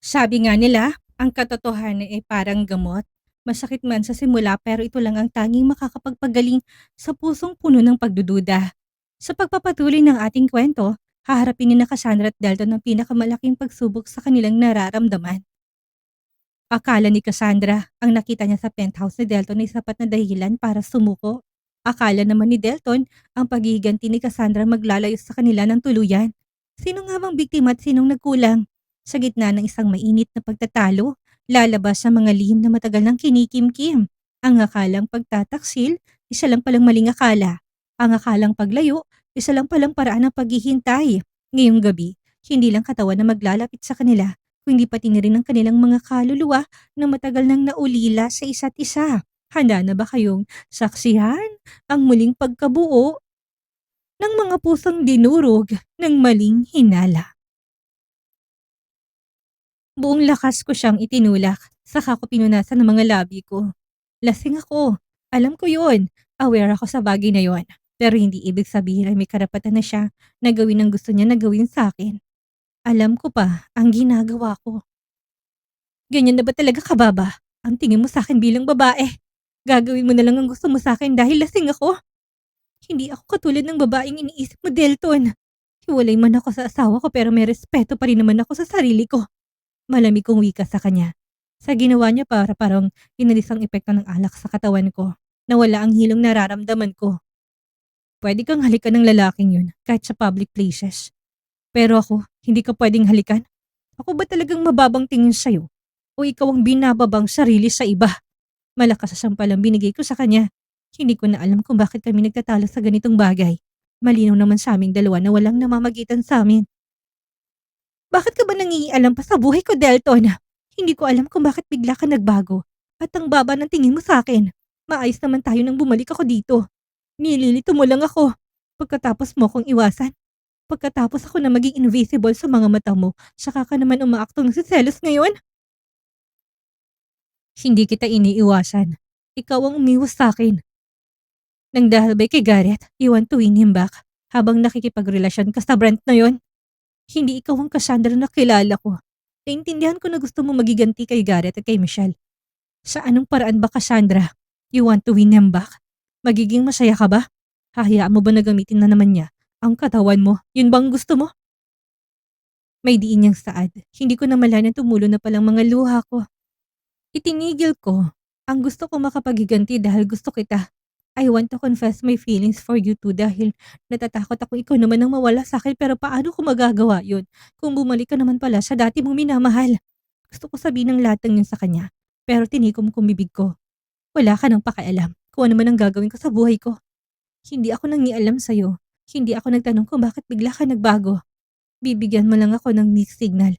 Sabi nga nila, ang katotohanan ay parang gamot. Masakit man sa simula pero ito lang ang tanging makakapagpagaling sa pusong puno ng pagdududa. Sa pagpapatuloy ng ating kwento, haharapin ni na Cassandra at Delton ang pinakamalaking pagsubok sa kanilang nararamdaman. Akala ni Cassandra, ang nakita niya sa penthouse ni Delton ay sapat na dahilan para sumuko. Akala naman ni Delton, ang paghihiganti ni Cassandra maglalayo sa kanila ng tuluyan. Sino nga bang biktima at sinong nagkulang? Sa gitna ng isang mainit na pagtatalo, lalabas ang mga lihim na matagal ng kinikimkim. Ang akalang pagtataksil, isa lang palang maling akala. Ang akalang paglayo, isa lang palang paraan ng paghihintay. Ngayong gabi, hindi lang katawan na maglalapit sa kanila, kundi pati na rin ang kanilang mga kaluluwa na matagal nang naulila sa isa't isa. Handa na ba kayong saksihan ang muling pagkabuo ng mga pusong dinurog ng maling hinala? Buong lakas ko siyang itinulak, saka ko pinunasan ng mga labi ko. Lasing ako. Alam ko yon. Aware ako sa bagay na yon. Pero hindi ibig sabihin ay may karapatan na siya na gawin ang gusto niya na gawin sa akin. Alam ko pa ang ginagawa ko. Ganyan na ba talaga kababa? Ang tingin mo sa akin bilang babae? Gagawin mo na lang ang gusto mo sa akin dahil lasing ako? Hindi ako katulad ng babaeng iniisip mo, Delton. Hiwalay man ako sa asawa ko pero may respeto pa rin naman ako sa sarili ko. Malamig kong wika sa kanya. Sa ginawa niya para parang inalis ang epekto ng alak sa katawan ko. Nawala ang hilong nararamdaman ko. Pwede kang halikan ng lalaking yun kahit sa public places. Pero ako, hindi ka pwedeng halikan. Ako ba talagang mababang tingin sa'yo? O ikaw ang binababang sarili sa iba? Malakas sa sampalang binigay ko sa kanya. Hindi ko na alam kung bakit kami nagtatalo sa ganitong bagay. Malinaw naman sa aming dalawa na walang namamagitan sa amin. Bakit ka ba nangingialam pa sa buhay ko, Delton? Hindi ko alam kung bakit bigla ka nagbago. At ang baba ng tingin mo sa akin. Maayos naman tayo nang bumalik ako dito. Nililito mo lang ako. Pagkatapos mo akong iwasan. Pagkatapos ako na maging invisible sa mga mata mo, saka ka naman umaakto ng siselos ngayon? Hindi kita iniiwasan. Ikaw ang umiwas sa akin. Nang dahil ba kay Gareth, you want to win him back habang nakikipagrelasyon ka sa Brent na yon? Hindi ikaw ang Cassandra na kilala ko. Naintindihan ko na gusto mo magiganti kay Gareth at kay Michelle. Sa anong paraan ba, Cassandra? You want to win him back? Magiging masaya ka ba? Hahayaan mo ba na gamitin na naman niya ang katawan mo? Yun bang gusto mo? May diin niyang saad. Hindi ko na malaman tumulo na palang mga luha ko. Itinigil ko. Ang gusto ko makapaghiganti dahil gusto kita. I want to confess my feelings for you too dahil natatakot ako ikaw naman ang mawala sa akin pero paano ko magagawa yun kung bumalik ka naman pala sa dati mong minamahal. Gusto ko sabihin ng lahat ng yun sa kanya pero tinikom kong bibig ko. Wala ka nang pakialam kung ano man ang gagawin ko sa buhay ko. Hindi ako nangialam sa'yo. Hindi ako nagtanong kung bakit bigla ka nagbago. Bibigyan mo lang ako ng mixed signal.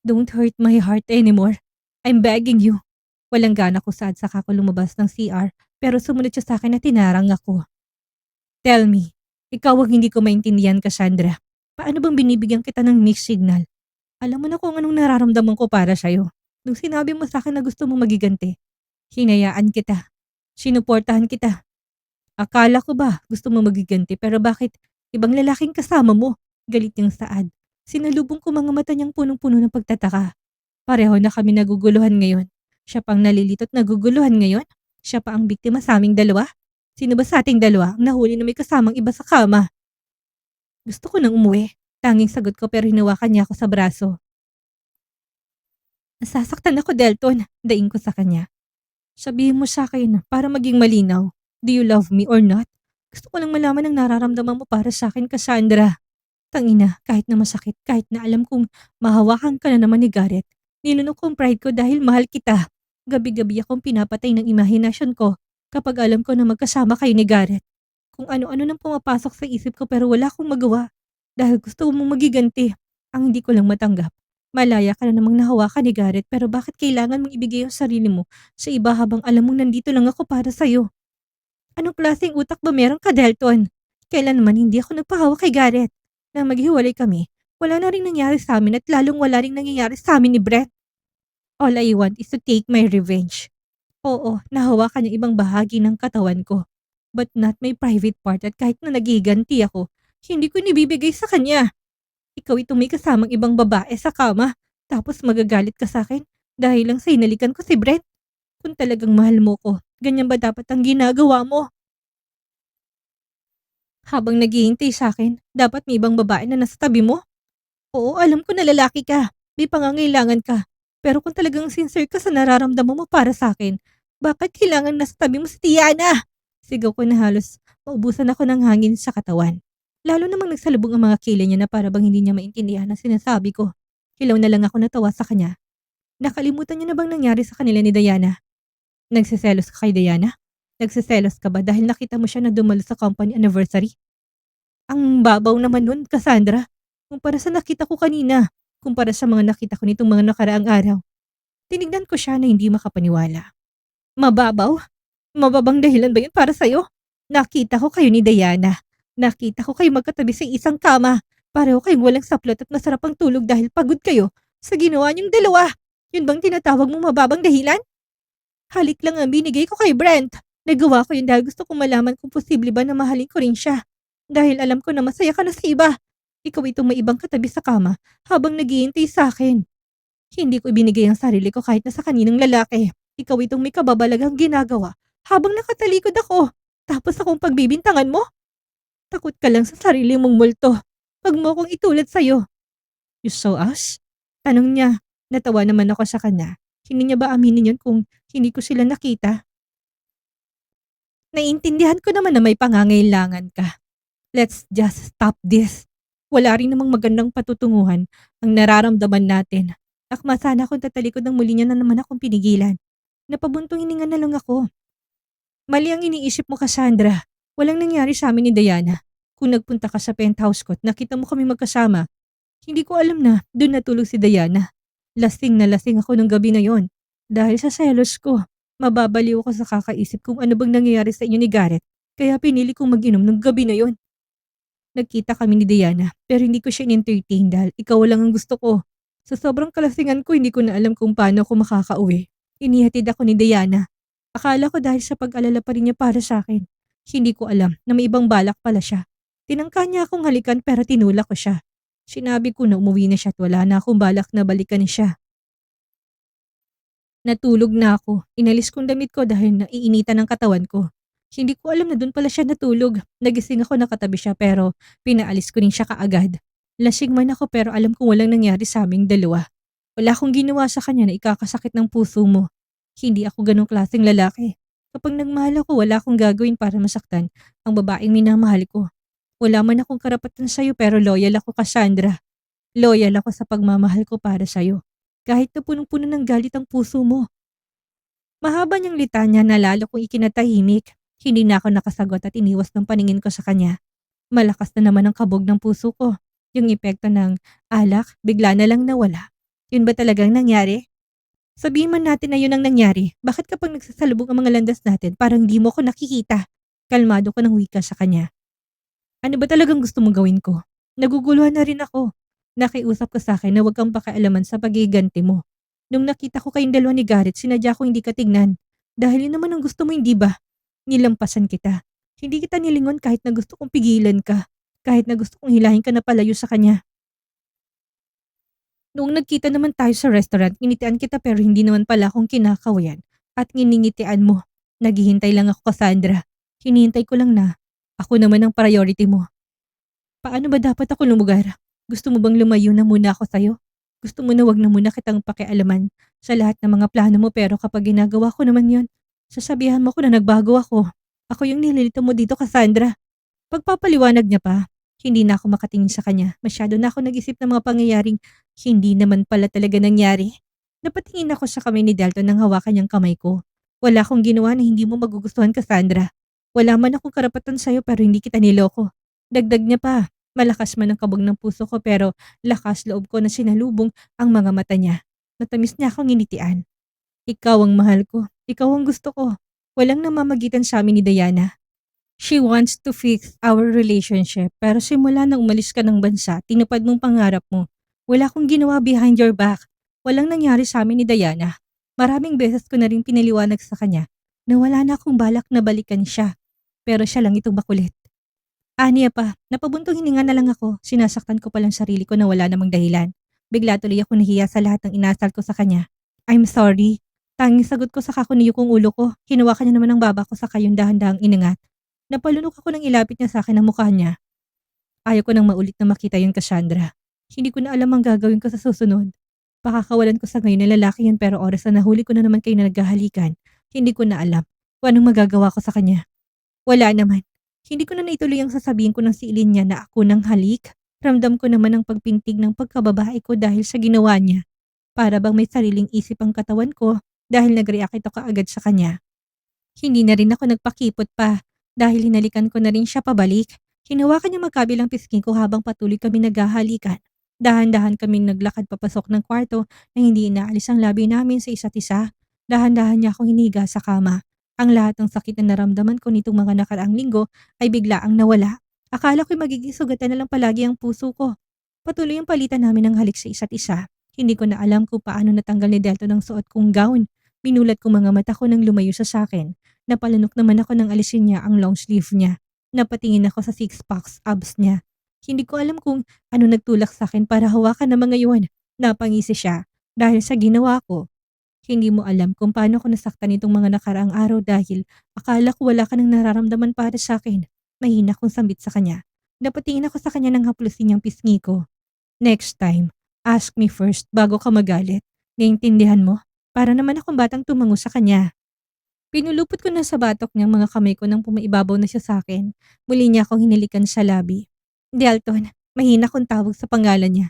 Don't hurt my heart anymore. I'm begging you. Walang gana ko saan saka ko lumabas ng CR pero sumunod siya sa akin at tinarang ako. Tell me, ikaw ang hindi ko maintindihan, Cassandra. Paano bang binibigyan kita ng mixed signal? Alam mo na kung anong nararamdaman ko para sa'yo. Nung sinabi mo sa akin na gusto mo magiganti, hinayaan kita. Sinuportahan kita. Akala ko ba gusto mo magiganti pero bakit ibang lalaking kasama mo? Galit niyang saad. Sinalubong ko mga mata niyang punong-puno ng pagtataka. Pareho na kami naguguluhan ngayon. Siya pang nalilito at naguguluhan ngayon. Siya pa ang biktima sa aming dalawa. Sino ba sa ating dalawa ang nahuli na may kasamang iba sa kama? Gusto ko nang umuwi. Tanging sagot ko pero hinawakan niya ako sa braso. Nasasaktan ako, Delton. Daing ko sa kanya. Sabihin mo sa akin para maging malinaw. Do you love me or not? Gusto ko lang malaman ang nararamdaman mo para sa akin, Cassandra. Tangina, kahit na masakit, kahit na alam kong mahawakan ka na naman ni Gareth, nilunok ko ang pride ko dahil mahal kita. Gabi-gabi akong pinapatay ng imahinasyon ko kapag alam ko na magkasama kayo ni Gareth. Kung ano-ano nang pumapasok sa isip ko pero wala akong magawa dahil gusto mong magiganti. Ang hindi ko lang matanggap. Malaya ka na namang nahawakan ni Gareth pero bakit kailangan mong ibigay ang sarili mo sa iba habang alam mong nandito lang ako para sa'yo? Anong klaseng utak ba meron ka, Delton? Kailan naman hindi ako nagpahawak kay Gareth? Nang maghiwalay kami, wala na rin nangyari sa amin at lalong wala rin nangyayari sa amin ni Brett. All I want is to take my revenge. Oo, nahawakan niya ibang bahagi ng katawan ko. But not my private part at kahit na nagiganti ako, hindi ko nibibigay sa kanya. Ikaw itong may kasamang ibang babae sa kama. Tapos magagalit ka sa akin dahil lang sa hinalikan ko si Brent. Kung talagang mahal mo ko, ganyan ba dapat ang ginagawa mo? Habang naghihintay sa akin, dapat may ibang babae na nasa tabi mo? Oo, alam ko na lalaki ka. May pangangailangan ka. Pero kung talagang sincere ka sa nararamdaman mo para sa akin, bakit kailangan nasa tabi mo si Tiana? Sigaw ko na halos maubusan ako ng hangin sa katawan. Lalo namang nagsalubong ang mga kilay niya na para bang hindi niya maintindihan ang sinasabi ko. Hilaw na lang ako natawa sa kanya. Nakalimutan niya na bang nangyari sa kanila ni Diana? Nagsiselos ka kay Diana? Nagsiselos ka ba dahil nakita mo siya na dumalo sa company anniversary? Ang babaw naman nun, Cassandra. Kumpara sa nakita ko kanina. Kumpara sa mga nakita ko nitong mga nakaraang araw. Tinignan ko siya na hindi makapaniwala. Mababaw? Mababang dahilan ba yun para sa'yo? Nakita ko kayo ni Diana. Nakita ko kayo magkatabi sa isang kama. Pareho kayong walang saplot at masarap ang tulog dahil pagod kayo sa ginawa niyong dalawa. Yun bang tinatawag mong mababang dahilan? Halik lang ang binigay ko kay Brent. Nagawa ko yun dahil gusto kong malaman kung posible ba na mahalin ko rin siya. Dahil alam ko na masaya ka na sa iba. Ikaw itong may ibang katabi sa kama habang naghihintay sa akin. Hindi ko ibinigay ang sarili ko kahit na sa kaninang lalaki. Ikaw itong may kababalaghang ginagawa habang nakatalikod ako. Tapos akong pagbibintangan mo? Takot ka lang sa sarili mong multo. Pag mo akong itulad sa'yo. You saw us? Tanong niya. Natawa naman ako sa kanya. Hindi niya ba aminin yun kung hindi ko sila nakita? Naiintindihan ko naman na may pangangailangan ka. Let's just stop this. Wala rin namang magandang patutunguhan ang nararamdaman natin. Akma sana kung tatalikod ng muli niya na naman akong pinigilan. Napabuntong hininga na lang ako. Mali ang iniisip mo, Cassandra. Walang nangyari sa amin ni Diana. Kung nagpunta ka sa penthouse ko at nakita mo kami magkasama, hindi ko alam na doon natulog si Diana. Lasing na lasing ako nung gabi na yon. Dahil sa selos ko, mababaliw ako sa kakaisip kung ano bang nangyayari sa inyo ni Garrett. Kaya pinili kong mag-inom nung gabi na yon. Nagkita kami ni Diana pero hindi ko siya in-entertain dahil ikaw lang ang gusto ko. Sa sobrang kalasingan ko hindi ko na alam kung paano ako makakauwi. Inihatid ako ni Diana. Akala ko dahil sa pag-alala pa rin niya para sa akin. Hindi ko alam na may ibang balak pala siya. Tinangka niya akong halikan pero tinulak ko siya. Sinabi ko na umuwi na siya at wala na akong balak na balikan siya. Natulog na ako. Inalis kong damit ko dahil naiinitan ang katawan ko. Hindi ko alam na doon pala siya natulog. Nagising ako nakatabi siya pero pinaalis ko rin siya kaagad. Lasing man ako pero alam kong walang nangyari sa aming dalawa. Wala akong ginawa sa kanya na ikakasakit ng puso mo. Hindi ako ganong klaseng lalaki. Kapag nagmahal ako, wala akong gagawin para masaktan ang babaeng minamahal ko. Wala man akong karapatan sa'yo pero loyal ako, Cassandra. Loyal ako sa pagmamahal ko para sa'yo. Kahit na punong-puno ng galit ang puso mo. Mahaba niyang litanya na lalo kong ikinatahimik. Hindi na ako nakasagot at iniwas ng paningin ko sa kanya. Malakas na naman ang kabog ng puso ko. Yung epekto ng alak, bigla na lang nawala. Yun ba talagang nangyari? Sabihin man natin na yun ang nangyari, bakit kapag nagsasalubong ang mga landas natin parang di mo ako nakikita? Kalmado ko ng wika sa kanya. Ano ba talagang gusto mong gawin ko? Naguguluhan na rin ako. Nakiusap ka sa akin na huwag kang pakialaman sa pagiganti mo. Nung nakita ko kayong dalawa ni Garrett, sinadya ko hindi ka tignan. Dahil yun naman ang gusto mo, hindi ba? Nilampasan kita. Hindi kita nilingon kahit na gusto kong pigilan ka. Kahit na gusto kong hilahin ka na palayo sa kanya. Noong nagkita naman tayo sa restaurant, nginitian kita pero hindi naman pala akong kinakawayan. At nginingitian mo. Naghihintay lang ako, Cassandra. Hinihintay ko lang na ako naman ang priority mo. Paano ba dapat ako lumugar? Gusto mo bang lumayo na muna ako sa'yo? Gusto mo na wag na muna kitang pakialaman sa lahat ng mga plano mo pero kapag ginagawa ko naman yon, sasabihan mo ko na nagbago ako. Ako yung nililito mo dito, Cassandra. Pagpapaliwanag niya pa, hindi na ako makatingin sa kanya. Masyado na ako nag-isip ng mga pangyayaring hindi naman pala talaga nangyari. Napatingin ako sa kamay ni Dalton nang hawakan niyang kamay ko. Wala akong ginawa na hindi mo magugustuhan, Cassandra. Wala man akong karapatan sa'yo pero hindi kita niloko. Dagdag niya pa, malakas man ang kabog ng puso ko pero lakas loob ko na sinalubong ang mga mata niya. Matamis niya akong initian. Ikaw ang mahal ko. Ikaw ang gusto ko. Walang namamagitan sa amin ni Diana. She wants to fix our relationship pero simula nang umalis ka ng bansa, tinupad mong pangarap mo. Wala akong ginawa behind your back. Walang nangyari sa amin ni Diana. Maraming beses ko na rin pinaliwanag sa kanya na wala na akong balak na balikan siya. Pero siya lang itong makulit. Aniya pa, napabuntong hininga na lang ako. Sinasaktan ko palang sarili ko na wala namang dahilan. Bigla tuloy ako nahiya sa lahat ng inasal ko sa kanya. I'm sorry. Tanging sagot ko sa kakuniyo kong ulo ko. Hinawakan niya naman ang baba ko sa kayong dahan-dahang inangat. Napalunok ako nang ilapit niya sa akin ang mukha niya. Ayaw ko nang maulit na makita yun, Cassandra. Hindi ko na alam ang gagawin ko sa susunod. Pakakawalan ko sa ngayon na lalaki yun pero oras na nahuli ko na naman kayo na naghahalikan, hindi ko na alam kung anong magagawa ko sa kanya. Wala naman. Hindi ko na naituloy ang sasabihin ko ng siilin niya na ako ng halik. Ramdam ko naman ang pagpintig ng pagkababae ko dahil sa ginawa niya. Para bang may sariling isip ang katawan ko dahil nag-react ito kaagad sa kanya. Hindi na rin ako nagpakipot pa dahil hinalikan ko na rin siya pabalik. Hinawakan niya magkabilang pisngi ko habang patuloy kami naghahalikan. Dahan-dahan kaming naglakad papasok ng kwarto na hindi inaalis ang labi namin sa isa't isa. Dahan-dahan niya akong hiniga sa kama. Ang lahat ng sakit na naramdaman ko nitong mga nakaraang linggo ay biglaang nawala. Akala ko'y magiging sugatan na lang palagi ang puso ko. Patuloy ang palitan namin ng halik sa isa't isa. Hindi ko na alam kung paano natanggal ni Delton ang suot kong gown. Binulat ko mga mata ko nang lumayo siya sa akin. Napalunok naman ako nang alisin niya ang long sleeve niya. Napatingin ako sa six-packs abs niya. Hindi ko alam kung ano nagtulak sa akin para hawakan ng mga yun. Napangisi siya dahil sa ginawa ko. Hindi mo alam kung paano ako nasaktan itong mga nakaraang araw dahil akala ko wala ka nang nararamdaman para sa akin. Mahina kong sambit sa kanya. Napatingin ako sa kanya nang haplusin niyang pisngi ko. Next time, ask me first bago ka magalit. Naiintindihan mo? Para naman akong batang tumango sa kanya. Pinulupot ko na sa batok niyang mga kamay ko nang pumaibabaw na siya sa akin. Muli niya akong hinalikan sa labi. Delton, mahina kong tawag sa pangalan niya.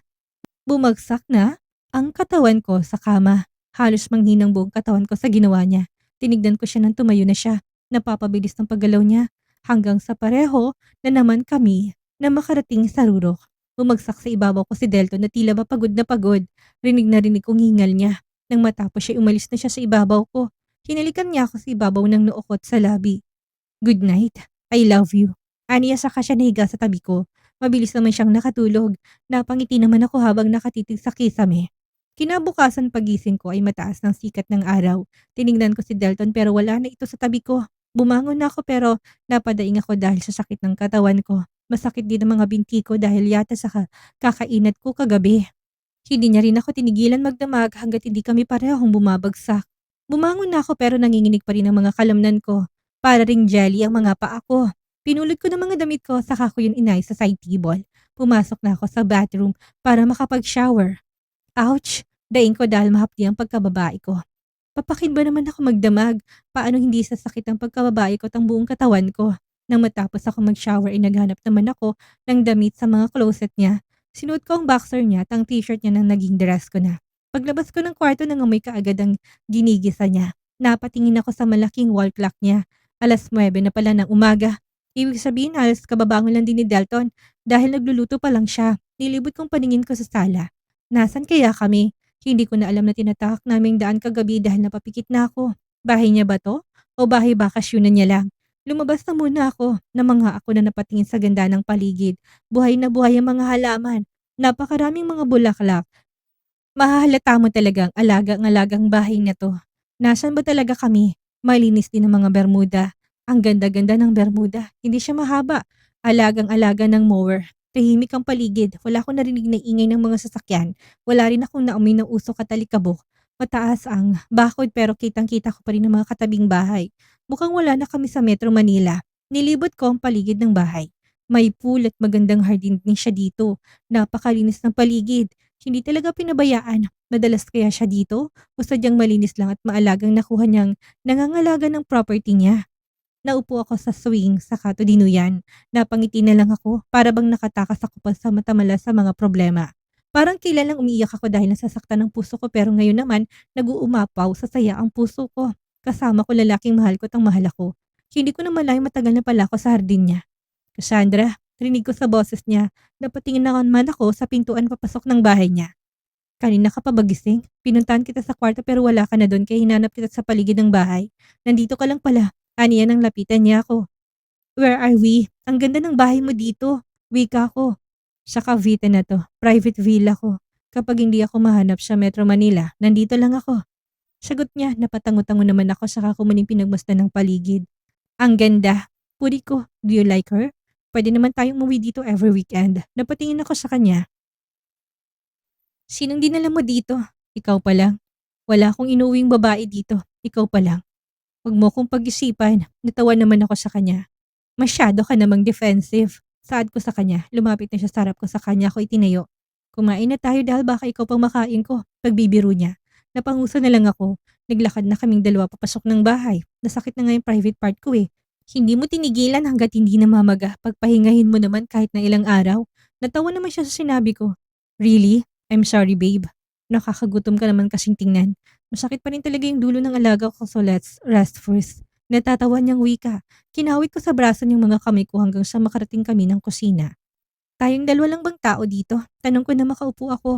Bumagsak na ang katawan ko sa kama. Halos manghinang buong katawan ko sa ginawa niya. Tinignan ko siya nang tumayo na siya. Napapabilis ng paggalaw niya. Hanggang sa pareho na naman kami na makarating sa rurok. Bumagsak sa ibabaw ko si Delton na tila ba pagod na pagod. Rinig na rinig kong hingal niya. Nang matapos siya umalis na siya sa ibabaw ko. Hinalikan niya ako sa ibabaw ng nookot sa labi. Good night. I love you. Aniya saka siya nahiga sa tabi ko. Mabilis naman siyang nakatulog. Napangiti naman ako habang nakatitig sa kisame. Kinabukasan pagising ko ay mataas ng sikat ng araw. Tinignan ko si Delton pero wala na ito sa tabi ko. Bumangon na ako pero napadaing ako dahil sa sakit ng katawan ko. Masakit din ang mga binti ko dahil yata sa kakainat ko kagabi. Hindi niya rin ako tinigilan magdamag hanggat hindi kami parehong bumabagsak. Bumangon na ako pero nanginginig pa rin ang mga kalamnan ko. Para ring jelly ang mga paa ko. Pinulot ko ng mga damit ko saka ko yun inay sa side table. Pumasok na ako sa bathroom para makapag-shower. Ouch! Daing ko dahil mahapdi ang pagkababae ko. Papakin ba naman ako magdamag? Paano hindi sasakit ang pagkababae ko at ang buong katawan ko? Nang matapos ako mag-shower ay naghanap naman ako ng damit sa mga closet niya. Sinuot ko ang boxer niya at ang t-shirt niya nang naging dress ko na. Paglabas ko ng kwarto nangamoy kaagad ang ginigisa niya. Napatingin ako sa malaking wall clock niya. 9:09 na pala ng umaga. Ibig sabihin halos kababangon lang din ni Delton dahil nagluluto pa lang siya. Nilibot kong paningin ko sa sala. Nasaan kaya kami? Hindi ko na alam na tinatahak naming daan kagabi dahil napapikit na ako. Bahay niya ba to? O bahay bakasyonan niya lang? Lumabas na muna ako. Namangha ako na napatingin sa ganda ng paligid. Buhay na buhay ang mga halaman. Napakaraming mga bulaklak. Mahahalata mo talagang alagang-alagang bahay na 'to. Nasaan ba talaga kami? Malinis din ang mga bermuda. Ang ganda-ganda ng bermuda, hindi siya mahaba. Alagang-alaga ng mower. Tahimik ang paligid, wala akong narinig na ingay ng mga sasakyan. Wala rin akong naamoy ng usok at alikabok. Mataas ang bakod pero kitang-kita ko pa rin ang mga katabing bahay. Mukhang wala na kami sa Metro Manila. Nilibot ko ang paligid ng bahay. May pool at magandang hardin din siya dito. Napakalinis ng paligid. Hindi talaga pinabayaan. Madalas kaya siya dito o sadyang malinis lang at maalagang nakuha niyang nangangalaga ng property niya. Naupo ako sa swing sa katudinuyan. Napangiti na lang ako para bang nakatakas ako pa sa matamala sa mga problema. Parang kilalang umiiyak ako dahil nasasaktan ng puso ko pero ngayon naman nag-uumapaw sa saya ang puso ko. Kasama ko lalaking mahal ko at ang mahal ako. Hindi ko na malayo matagal na pala ako sa hardin niya. Cassandra, rinig ko sa boses niya. Napatingin naman ako sa pintuan papasok ng bahay niya. Kanina ka pa ba gising? Pinuntahan kita sa kwarto pero wala ka na doon kaya hinanap kita sa paligid ng bahay. Nandito ka lang pala. Aniya nang lapitan niya ako. Where are we? Ang ganda ng bahay mo dito. Wika ko. Sa Cavite na to. Private villa ko. Kapag hindi ako mahanap sa Metro Manila, nandito lang ako. Sagot niya, napatango-tango naman ako saka ko muling pinagmasdan ng paligid. Ang ganda. Puri ko, do you like her? Pwede naman tayong umuwi dito every weekend. Napatingin ako sa kanya. Sinong dinala mo dito? Ikaw pa lang. Wala akong inuwing babae dito. Ikaw pa lang. Huwag mo kong pag-isipan. Natawa naman ako sa kanya. Masyado ka namang defensive. Saad ko sa kanya. Lumapit na siya sa harap ko, sa kanya ako itinayo. Kumain na tayo dahil baka ikaw pang makain ko. Pagbibiro niya. Napanguso na lang ako. Naglakad na kaming dalawa papasok ng bahay. Nasakit na nga yung private part ko eh. Hindi mo tinigilan hanggat hindi namamaga. Pagpahingahin mo naman kahit na ilang araw. Natawa naman siya sa sinabi ko. Really? I'm sorry babe. Nakakagutom ka naman kasing tingnan. Masakit pa rin talaga yung dulo ng alaga ko, so let's rest first. Natatawa niyang wika. Kinawit ko sa braso niyang mga kamay ko hanggang sa makarating kami ng kusina. Tayong dalawa lang bang tao dito? Tanong ko na makaupo ako.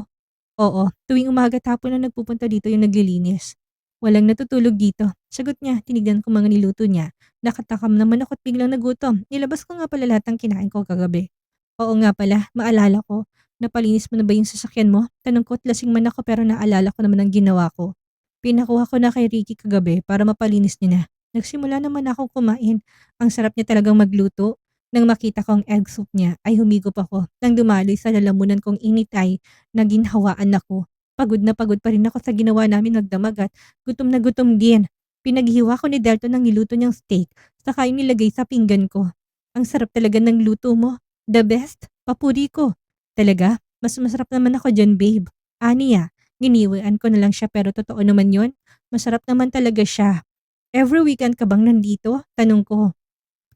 Oo, tuwing umaga at hapon na nagpupunta dito yung naglilinis. Walang natutulog dito. Sagot niya, tinignan ko mga niluto niya. Nakatakam naman ako at biglang nagutom. Nilabas ko nga pala lahat ng kinain ko kagabi. Oo nga pala, maalala ko. Napalinis mo na ba yung sasakyan mo? Tanong ko at lasing man ako pero naalala ko naman ang ginawa ko. Pinakuha ko na kay Ricky kagabi para mapalinis niya na. Nagsimula naman akong kumain. Ang sarap niya talagang magluto. Nang makita ko ang egg soup niya ay humigop ako. Nang dumaloy sa lalamunan kong init ay naginhawaan ako. Pagod na pagod pa rin ako sa ginawa namin magdamag at gutom na gutom din. Pinaghiwa ko ni Delton ng niluto niyang steak saka yung nilagay sa pinggan ko. Ang sarap talaga ng luto mo. The best. Papuri ko. Talaga? Mas masarap naman ako dyan, babe. Aniya, giniwian ko na lang siya pero totoo naman yon. Masarap naman talaga siya. Every weekend ka bang nandito? Tanong ko.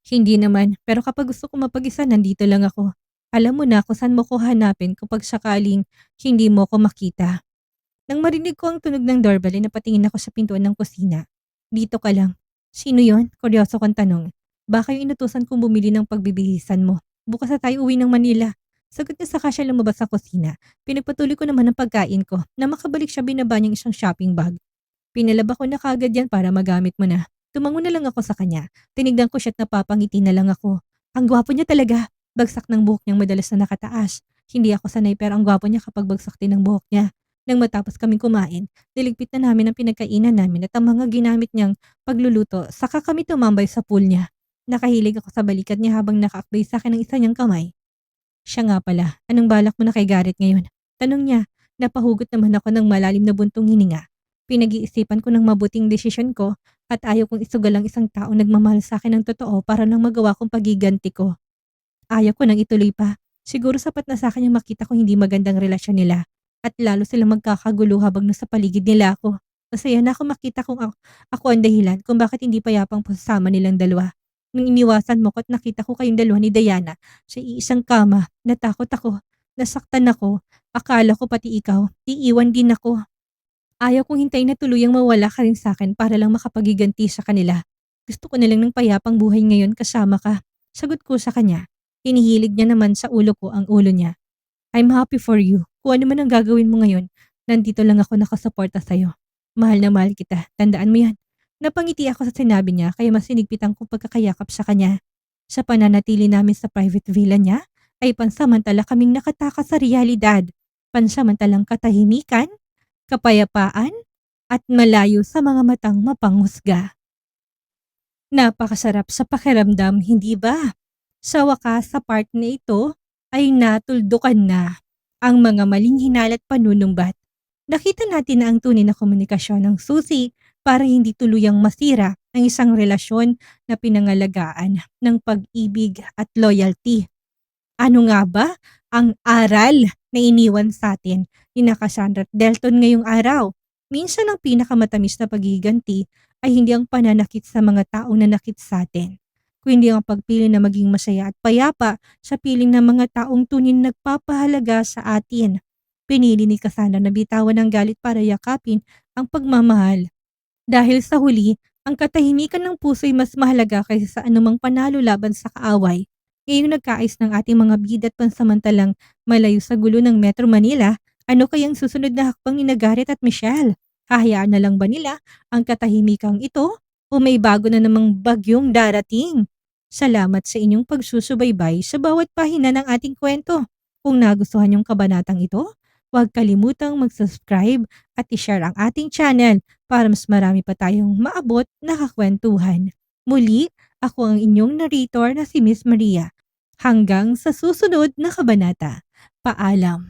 Hindi naman, pero kapag gusto ko mapag-isa nandito lang ako. Alam mo na kung saan mo ko hanapin kapag sakaling hindi mo ko makita. Nang marinig ko ang tunog ng doorbell ay napatingin ako sa pintuan ng kusina. Dito ka lang. Sino yon? Kuryoso kong tanong. Baka yung inutusan kong bumili ng pagbibihisan mo. Bukas na tayo uwi ng Manila. Sagot niya saka siya lumabas sa kusina. Pinagpatuloy ko naman ang pagkain ko. Na makabalik siya binaba niyang isang shopping bag. Pinalaba ko na kagad yan para magamit mo na. Tumango na lang ako sa kanya. Tinignan ko siya at napapangiti na lang ako. Ang gwapo niya talaga. Bagsak ng buhok niyang madalas na nakataas. Hindi ako sanay pero ang gwapo niya kapag bagsak din ng buhok niya. Nang matapos kaming kumain, niligpit na namin ang pinagkainan namin at ang mga ginamit niyang pagluluto saka kami tumambay sa pool niya. Nakahilig ako sa balikat niya habang nakaakbay sa akin ng isa niyang kamay. Siya nga pala, anong balak mo na kay Garrett ngayon? Tanong niya, napahugot naman ako ng malalim na buntong hininga. Pinag-iisipan ko ng mabuting desisyon ko at ayaw kong isugal ang isang taong nagmamahal sa akin ng totoo para lang magawa kong pagiganti ko. Ayaw ko nang ituloy pa. Siguro sapat na sa akin yung makita ko hindi magandang relasyon nila at lalo silang magkakagulo habang nasa paligid nila ako. Masaya na ako makita kung ako ang dahilan kung bakit hindi payapang pasasama nilang dalawa. Nung iniwasan mo ko at nakita ko kayong dalawa ni Diana sa iisang kama, natakot ako, nasaktan ako, akala ko pati ikaw, iiwan din ako. Ayaw kong hintayin na tuluyang mawala ka rin sa'kin para lang makapagiganti sa kanila. Gusto ko na lang ng payapang buhay ngayon kasama ka. Sagot ko sa kanya. Hinihilig niya naman sa ulo ko ang ulo niya. I'm happy for you. Kung ano man ang gagawin mo ngayon, nandito lang ako nakasuporta sa'yo. Mahal na mahal kita. Tandaan mo yan. Napangiti ako sa sinabi niya kaya mas sinigpitan kong pagkakayakap sa kanya. Sa pananatili namin sa private villa niya, ay pansamantala kaming nakatakas sa realidad. Pansamantalang katahimikan, kapayapaan, at malayo sa mga matang mapanghusga. Napakasarap sa pakiramdam, hindi ba? Sa wakas sa part na ito ay natuldukan na ang mga maling hinalat panunumbat. Nakita natin na ang tunay na komunikasyon ng susi para hindi tuluyang masira ang isang relasyon na pinangalagaan ng pag-ibig at loyalty. Ano nga ba ang aral na iniwan sa atin ni na Cassandra at Delton ngayong araw? Minsan ang pinakamatamis na paghiganti ay hindi ang pananakit sa mga taong nanakit sa atin, kundi ang pagpili na maging masaya at payapa sa piling ng mga taong tunay na nagpapahalaga sa atin. Pinili ni Cassandra na bitawan ng galit para yakapin ang pagmamahal. Dahil sa huli, ang katahimikan ng puso'y mas mahalaga kaysa sa anumang panalo laban sa kaaway. Ngayong nagkaayos ng ating mga bida at pansamantalang malayo sa gulo ng Metro Manila, ano kayang susunod na hakbang ni na Garrett at Michelle? Hahayaan na lang ba nila ang katahimikang ito o may bago na namang bagyong darating? Salamat sa inyong pagsusubaybay sa bawat pahina ng ating kwento. Kung nagustuhan yung kabanatang ito, huwag kalimutang mag-subscribe at i-share ang ating channel para mas marami pa tayong maabot na kakwentuhan. Muli, ako ang inyong narrator na si Miss Maria. Hanggang sa susunod na kabanata. Paalam.